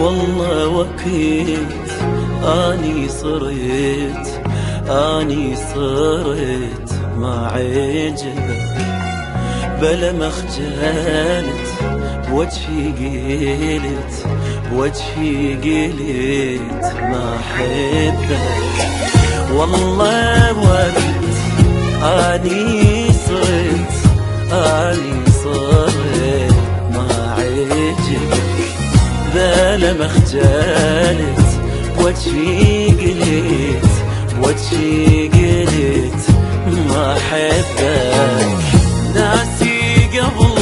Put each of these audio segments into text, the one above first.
والله وكيت اني صرت ما عجبك، بلا ما خجلت بوجهي قلت ما احبك. والله وكيت اني صرت ما عجبك، بلا ما خجلت بوجهي قلت ما احبك. ناسي قبل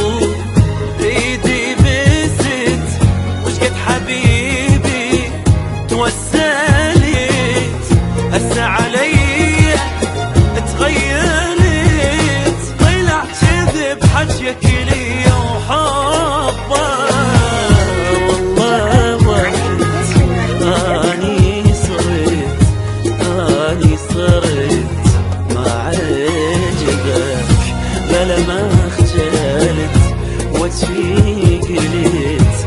ايدي بست وش قد حبيبي توسلت، هسه علي تغيرت، طلع كذب حجيك لي وحبك. صرت ما عجبك، بلا ما خجلت وجهي قلت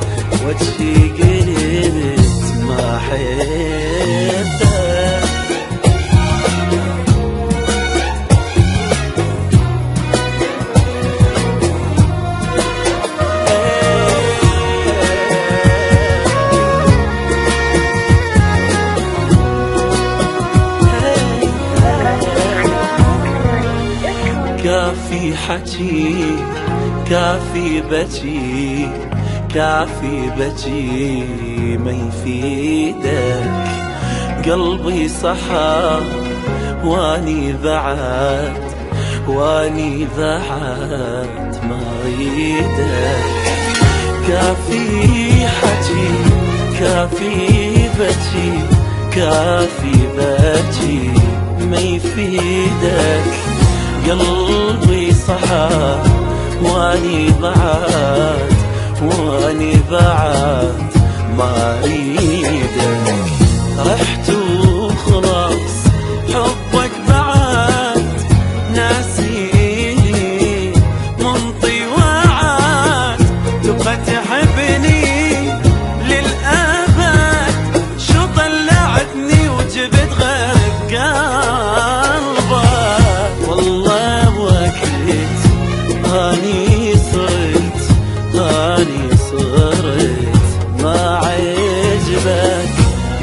ما احبك. كافي حكي كافي بكي ما يفيدك، قلبي صحى واني بعد ما اريدك. كافي حكي كافي بكي ما يفيدك، قلبي صحى واني بعد ما اريدك. رحت وخلاص حبك بعد ناسيني منطي وعد، تبغى تحبني للأبد، شو طلعتني وجبت غير قلبك. والله وكيت اني صرت ما عجبك،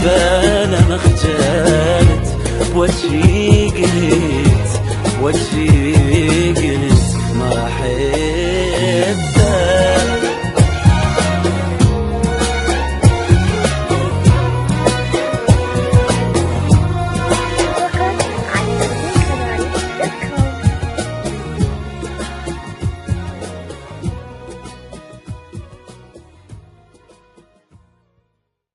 بلا ما خجلت بوجهي قلت